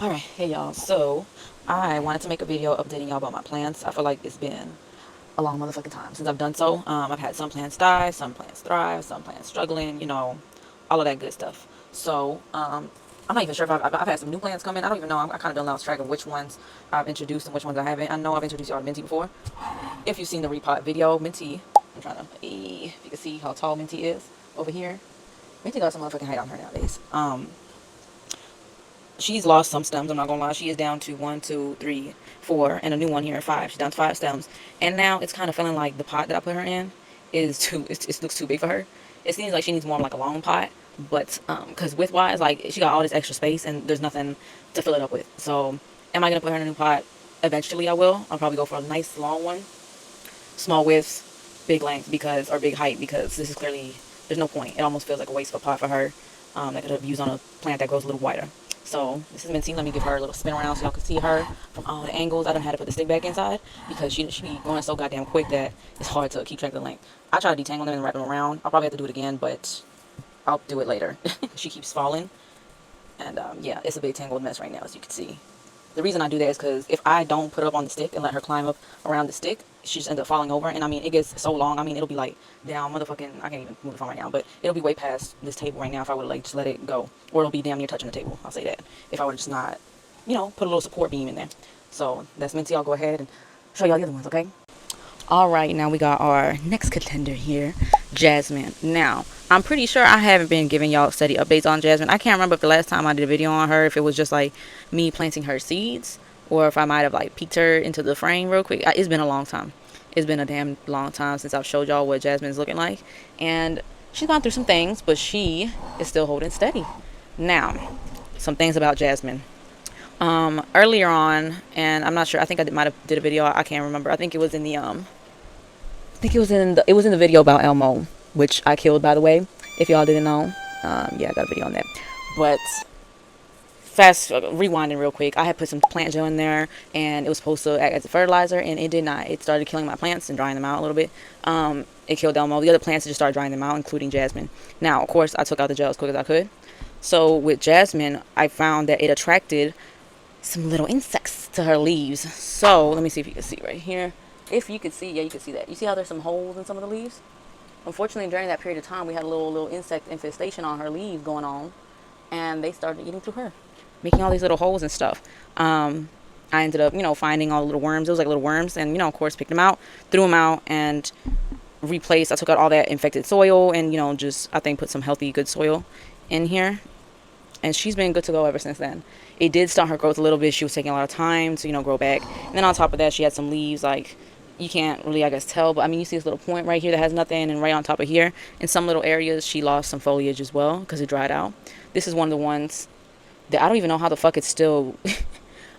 Alright, hey y'all. So, I wanted to make a video updating y'all about my plants. I feel like it's been a long motherfucking time since I've done so. I've had some plants die, some plants thrive, some plants struggling, all of that good stuff. So, I'm not even sure if I've had some new plants come in. I don't even know. I kind of don't lost track of which ones I've introduced and which ones I haven't. I know I've introduced y'all to Minty before. If you've seen the repot video, Minty, if you can see how tall Minty is over here. Minty got some motherfucking height on her nowadays. She's lost some stems, I'm not gonna lie. She is down to 1, 2, 3, 4, and a new one here at 5. She's down to 5 stems. And now it's kind of feeling like the pot that I put her in is it looks too big for her. It seems like she needs more of like a long pot. But, because width-wise, like, she got all this extra space and there's nothing to fill it up with. So, am I gonna put her in a new pot? Eventually I will. I'll probably go for a nice long one. Small width, big length, or big height, because this is clearly, there's no point. It almost feels like a waste of a pot for her. That could have used on a plant that grows a little wider. So this is Minty. Let me give her a little spin around so y'all can see her from all the angles. I done had to put the stick back inside because she be going so goddamn quick that it's hard to keep track of the length. I try to detangle them and wrap them around. I'll probably have to do it again, but I'll do it later. She keeps falling. And yeah, it's a big tangled mess right now, as you can see. The reason I do that is because if I don't put her up on the stick and let her climb up around the stick, she just ends up falling over. And I mean, it gets so long. I mean, it'll be like down motherfucking, I can't even move the phone right now, but it'll be way past this table right now if I would like just let it go. Or it'll be damn near touching the table. I'll say that. If I would just not, put a little support beam in there. So that's Minty. I'll go ahead and show y'all the other ones, okay? Alright, now we got our next contender here, Jasmine. Now, I'm pretty sure I haven't been giving y'all steady updates on Jasmine. I can't remember if the last time I did a video on her, if it was just like me planting her seeds, or if I might have like peeked her into the frame real quick. It's been a long time. It's been a damn long time since I've showed y'all what Jasmine's looking like. And she's gone through some things, but she is still holding steady. Now, some things about Jasmine. Earlier on, and I'm not sure, I think I might have did a video, I can't remember. I think it was in the it was in the video about Elmo, which I killed, by the way, if y'all didn't know. Yeah, I got a video on that. But rewinding real quick, I had put some plant gel in there, and it was supposed to act as a fertilizer, and it did not. It started killing my plants and drying them out a little bit. It killed Elmo. The other plants just started drying them out, including Jasmine. Now, of course, I took out the gel as quick as I could. So with Jasmine, I found that it attracted some little insects to her leaves. So let me see if you can see right here. If you could see, yeah, you can see that. You see how there's some holes in some of the leaves? Unfortunately, during that period of time, we had a little insect infestation on her leaves going on, and they started eating through her, making all these little holes and stuff. I ended up, finding all the little worms. It was like little worms, and, of course, picked them out, threw them out, and replaced. I took out all that infected soil and, just, I think, put some healthy, good soil in here. And she's been good to go ever since then. It did stunt her growth a little bit. She was taking a lot of time to, grow back. And then on top of that, she had some leaves, like, you can't really, I guess, tell. But, I mean, you see this little point right here that has nothing. And right on top of here, in some little areas, she lost some foliage as well because it dried out. This is one of the ones that I don't even know how the fuck it's still...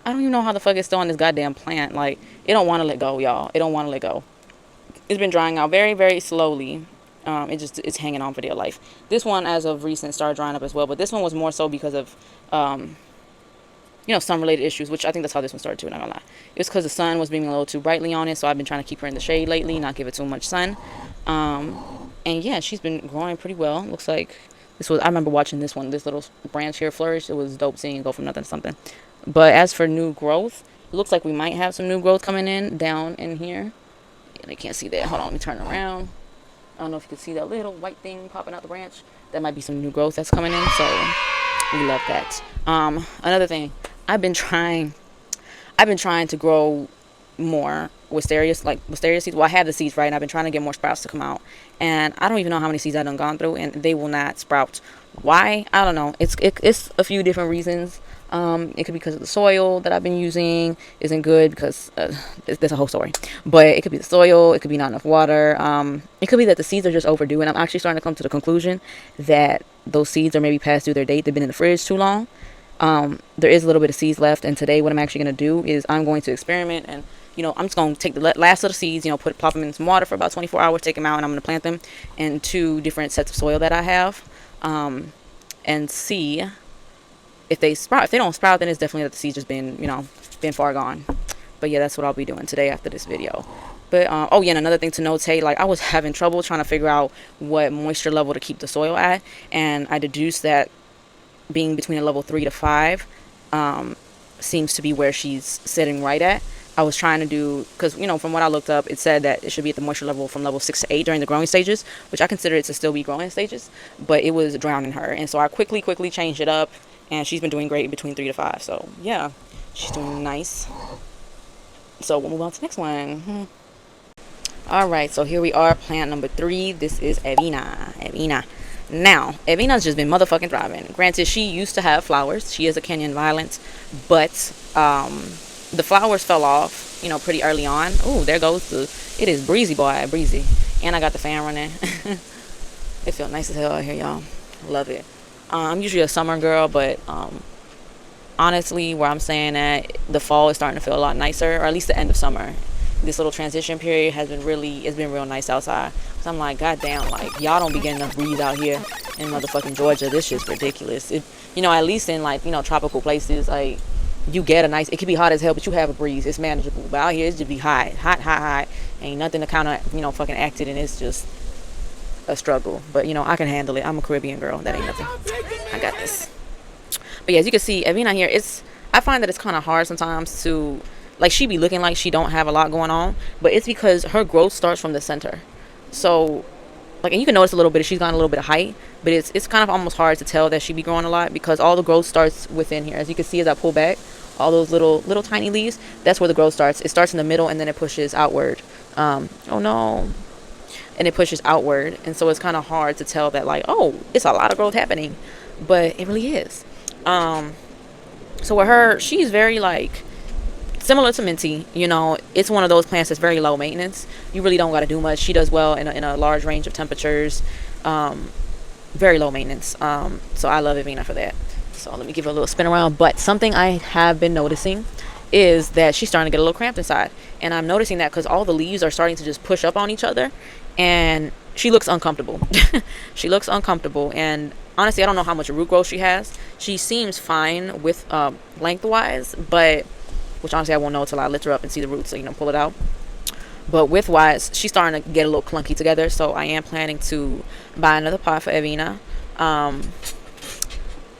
I don't even know how the fuck it's still on this goddamn plant. Like, it don't want to let go, y'all. It don't want to let go. It's been drying out very, very slowly. It's hanging on for dear life. This one, as of recent, started drying up as well, but this one was more so because of, sun related issues, which I think that's how this one started too, not gonna lie. It was because the sun was beaming a little too brightly on it, so I've been trying to keep her in the shade lately, not give it too much sun. And yeah, she's been growing pretty well. Looks like I remember watching this little branch here flourish. It was dope seeing it go from nothing to something. But as for new growth, it looks like we might have some new growth coming in down in here. Yeah, they can't see that. Hold on, let me turn around. I don't know if you can see that little white thing popping out the branch. That might be some new growth that's coming in, so we love that. Another thing, I've been trying to grow more wisteria seeds. Well, I have the seeds, right, and I've been trying to get more sprouts to come out. And I don't even know how many seeds I've done gone through, and they will not sprout. Why? I don't know. It's a few different reasons. It could be because of the soil that I've been using isn't good, because there's a whole story. But it could be the soil. It could be not enough water. It could be that the seeds are just overdue. And I'm actually starting to come to the conclusion that those seeds are maybe past due their date. They've been in the fridge too long. There is a little bit of seeds left. And today what I'm actually going to do is I'm going to experiment. And, I'm just going to take the last little seeds, plop them in some water for about 24 hours, take them out, and I'm going to plant them in 2 different sets of soil that I have. And see if they sprout. If they don't sprout, then it's definitely that the seeds just been far gone. But yeah, that's what I'll be doing today after this video. But oh yeah, and another thing to notate, like, I was having trouble trying to figure out what moisture level to keep the soil at, and I deduced that being between a level 3 to 5, seems to be where she's sitting right at. I was trying to do, because, from what I looked up, it said that it should be at the moisture level from level 6 to 8 during the growing stages, which I consider it to still be growing stages, but it was drowning her. And so I quickly changed it up, and she's been doing great between 3 to 5. So, yeah, she's doing nice. So we'll move on to the next one. All right, so here we are, plant number 3. This is Evina. Now, Evina's just been motherfucking thriving. Granted, she used to have flowers. She is a Kenyan violet, but the flowers fell off, pretty early on. Oh, there goes it is breezy, boy, breezy. And I got the fan running. It feels nice as hell out here, y'all. Love it. I'm usually a summer girl, but honestly, where I'm saying that, the fall is starting to feel a lot nicer, or at least the end of summer. This little transition period it's been real nice outside. So I'm like, goddamn, like, y'all don't be getting enough breeze out here in motherfucking Georgia. This shit's ridiculous. At least in, like, tropical places, like, you get a nice, it can be hot as hell, but you have a breeze. It's manageable. But out here, it's just be hot. Ain't nothing to kind of, fucking act it, and it's just a struggle. But, I can handle it. I'm a Caribbean girl. That ain't nothing. I got this. But yeah, as you can see, Evina here, I find that it's kind of hard sometimes to, like, she be looking like she don't have a lot going on, but it's because her growth starts from the center. So, like, and you can notice a little bit, she's got a little bit of height, but it's kind of almost hard to tell that she be growing a lot, because all the growth starts within here. As you can see, as I pull back, all those little tiny leaves, that's where the growth starts. It starts in the middle, and then it pushes outward. Oh no. And it pushes outward, and so it's kind of hard to tell that, like, oh, it's a lot of growth happening, but it really is. So with her, she's very, like, similar to Minty. It's one of those plants that's very low maintenance. You really don't got to do much. She does well in a large range of temperatures. Very low maintenance. So I love Evina for that. So let me give her a little spin around. But something I have been noticing is that she's starting to get a little cramped inside, and I'm noticing that because all the leaves are starting to just push up on each other, and she looks uncomfortable. She looks uncomfortable, and honestly, I don't know how much root growth she has. She seems fine with lengthwise, but which honestly I won't know until I lift her up and see the roots, so pull it out. But widthwise, she's starting to get a little clunky together, so I am planning to buy another pot for Evina.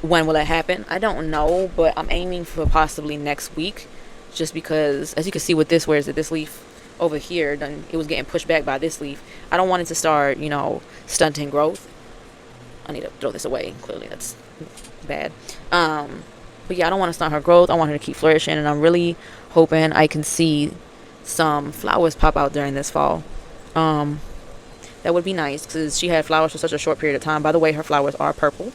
When will that happen? I don't know, but I'm aiming for possibly next week, just because, as you can see with this, this leaf over here, it was getting pushed back by this leaf. I don't want it to start, stunting growth. I need to throw this away. Clearly, that's bad. But yeah, I don't want to stunt her growth. I want her to keep flourishing, and I'm really hoping I can see some flowers pop out during this fall. That would be nice, because she had flowers for such a short period of time. By the way, her flowers are purple,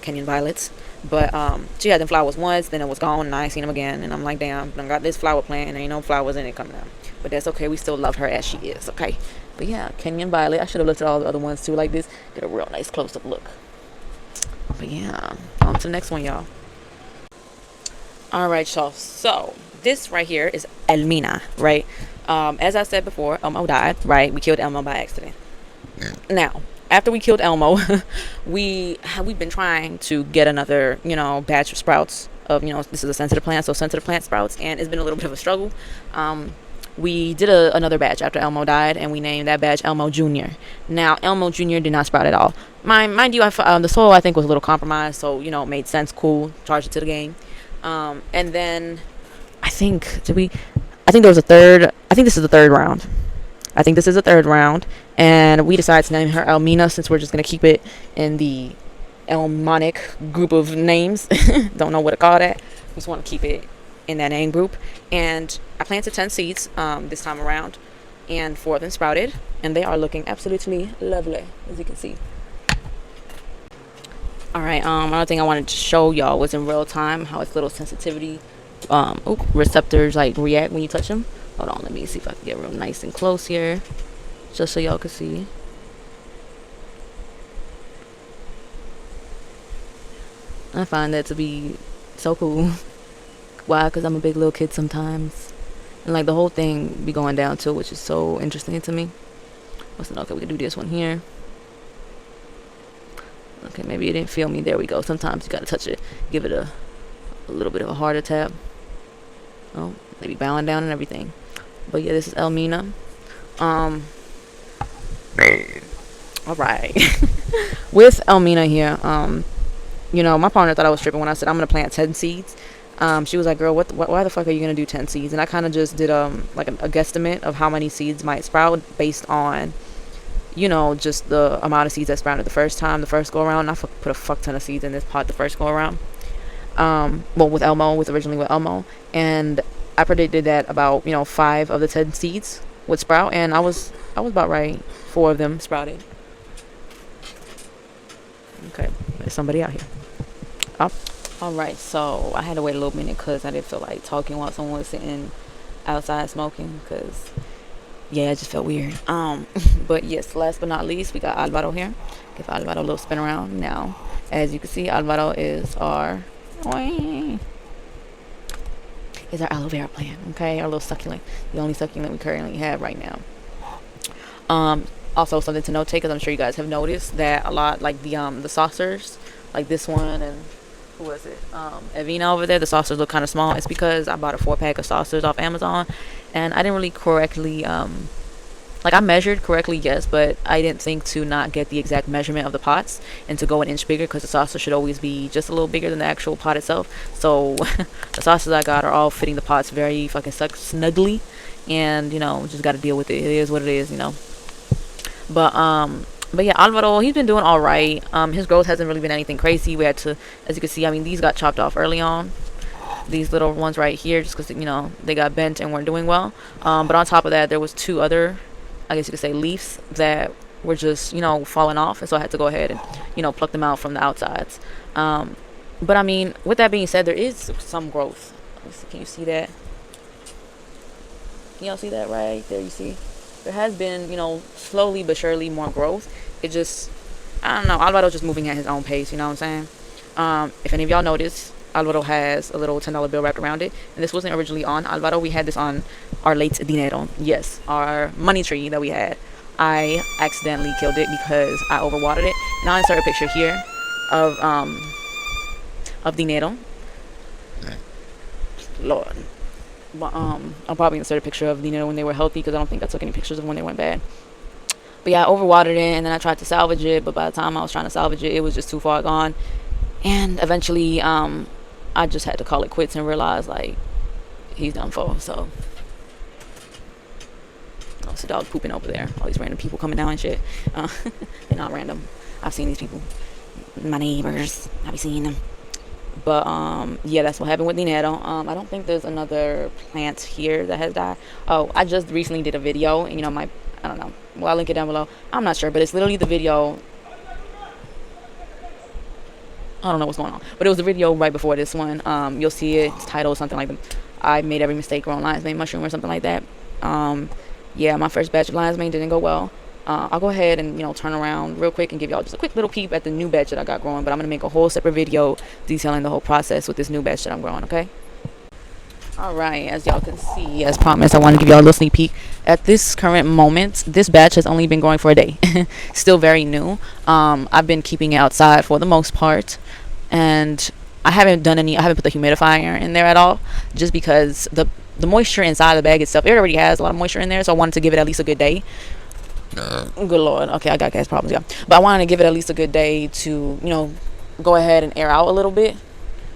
Kenyan violets. But she had them flowers once, then it was gone, and I ain't seen them again. And I'm like, damn, I got this flower plant, and ain't no flowers in it coming out. But that's okay. We still love her as she is, okay? But yeah, Kenyan violet. I should have looked at all the other ones too, like this. Get a real nice close-up look. But yeah, on to the next one, y'all. All right, y'all. So this right here is Elmina, right? As I said before, Elmo died, right? We killed Elmo by accident. Now, after we killed Elmo, we've been trying to get another, batch of sprouts of, this is a sensitive plant, so sensitive plant sprouts, and it's been a little bit of a struggle. We did another batch after Elmo died, and we named that batch Elmo Jr. Now, Elmo Jr. did not sprout at all. Mind you, the soil, I think, was a little compromised, so, it made sense, cool, charge it to the game. And then, I think this is the third round. And we decided to name her Elmina, since we're just going to keep it in the Elmonic group of names. Don't know what to call that. We just want to keep it in that name group. And I planted 10 seeds this time around, and 4 of them sprouted, and they are looking absolutely lovely, as you can see. All right, another thing I wanted to show y'all was in real time how its little sensitivity receptors like react when you touch them. Hold on, let me see if I can get real nice and close here, just so y'all can see. I find that to be so cool. Why? Because I'm a big little kid sometimes, and like the whole thing be going down too, which is so interesting to me. Okay, we can do this one here. Okay, maybe it didn't feel me. There we go. Sometimes you gotta touch it, give it a little bit of a harder tap. Oh, maybe bowing down and everything. But yeah, this is Elmina. All right. With Elmina here, my partner thought I was tripping when I said I'm gonna plant 10 seeds. She was like, girl, why the fuck are you gonna do 10 seeds? And I kind of just did like a guesstimate of how many seeds might sprout based on, you know, just the amount of seeds that sprouted the first time, the first go around. I put a fuck ton of seeds in this pot the first go around. Well, with originally with Elmo, and I predicted that about, you know, 5 of the 10 seeds would sprout, and I was about right. 4 of them sprouted. Okay, there's somebody out here. Oh. All right, so I had to wait a little minute because I didn't feel like talking while someone was sitting outside smoking, because yeah, it just felt weird. But yes, last but not least, we got Alvaro here. Give Alvaro a little spin around. Now, as you can see, Alvaro is our aloe vera plant. Okay, our little succulent, the only succulent we currently have right now. Also something to notate, because I'm sure you guys have noticed that a lot, like the saucers, like this one and who was it? Evina over there, the saucers look kind of small. It's because I bought a 4-pack of saucers off Amazon, and I didn't really correctly, like I measured correctly, yes, but I didn't think to not get the exact measurement of the pots and to go an inch bigger, because the saucer should always be just a little bigger than the actual pot itself. So the saucers I got are all fitting the pots very fucking snugly, and you know, just got to deal with it. It is what it is, you know. But yeah, Alvaro, he's been doing all right. His growth hasn't really been anything crazy. We had to, as you can see, I mean, these got chopped off early on. These little ones right here, just because, you know, they got bent and weren't doing well. But on top of that, there was 2 other, I guess you could say, leaves that were just, you know, falling off. And so I had to go ahead and, you know, pluck them out from the outsides. But I mean, with that being said, there is some growth. Can you see that? Can y'all see that right there? You see? There has been, you know, slowly but surely more growth. It just, I don't know, Alvaro just moving at his own pace, you know what I'm saying? If any of y'all noticed, Alvaro has a little $10 bill wrapped around it. And this wasn't originally on Alvaro. We had this on our late dinero. Yes, our money tree that we had. I accidentally killed it because I overwatered it. And I'll insert a picture here of dinero. Lord. But I'll probably insert a picture of dinero when they were healthy, because I don't think I took any pictures of when they went bad. But yeah, I overwatered it, and then I tried to salvage it, but by the time I was trying to salvage it, it was just too far gone. And eventually, I just had to call it quits and realize, like, he's done for. So, oh, it's a dog pooping over there. All these random people coming down and shit. They're not random. I've seen these people. My neighbors. I be seeing them. But yeah, that's what happened with dinero. I don't think there's another plant here that has died. Oh, I just recently did a video, and you know, I don't know, well, I'll link it down below. I'm not sure, but it's literally the video. I don't know what's going on, but it was the video right before this one. You'll see it. It's titled something like I made every mistake growing lion's mane mushroom or something like that. Yeah, my first batch of lion's mane didn't go well. I'll go ahead and, you know, turn around real quick and give y'all just a quick little peep at the new batch that I got growing. But I'm going to make a whole separate video detailing the whole process with this new batch that I'm growing, okay? Alright, as y'all can see, as promised, I want to give y'all a little sneak peek. At this current moment, this batch has only been growing for a day. Still very new. I've been keeping it outside for the most part. And I haven't put the humidifier in there at all. Just because the moisture inside the bag itself, it already has a lot of moisture in there. So I wanted to give it at least a good day. Good Lord. Okay, I got gas problems, yeah. But I wanted to give it at least a good day to, you know, go ahead and air out a little bit.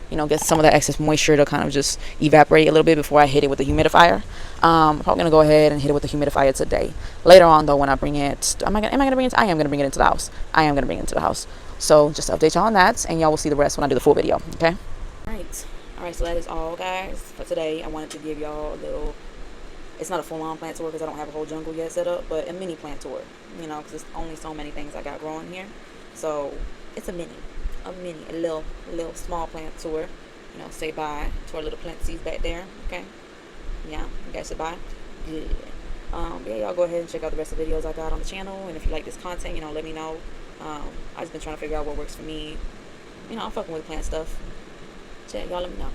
You know, get some of that excess moisture to kind of just evaporate a little bit before I hit it with the humidifier. I'm probably gonna go ahead and hit it with the humidifier today. Later on, though, when I bring it, I am gonna bring it into the house. I am gonna bring it into the house. So just to update y'all on that, and y'all will see the rest when I do the full video. Okay. All right. So that is all, guys, for today. I wanted to give y'all a little. It's not a full-on plant tour because I don't have a whole jungle yet set up, but a mini plant tour, you know, because there's only so many things I got growing here. So it's a little small plant tour. You know, say bye to our little plant seeds back there, okay? Yeah, you guys say bye? Good. Yeah, y'all go ahead and check out the rest of the videos I got on the channel, and if you like this content, you know, let me know. I've just been trying to figure out what works for me. You know, I'm fucking with plant stuff. Y'all let me know.